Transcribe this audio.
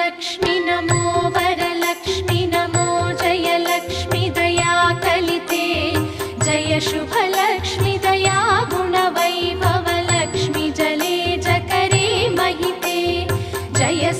लक्ष्मी नमो वरलक्ष्मी नमो जय लक्ष्मी दया कलिते जय शुभलक्ष्मी दया गुणवैभव लक्ष्मी जले जकरे महिते जय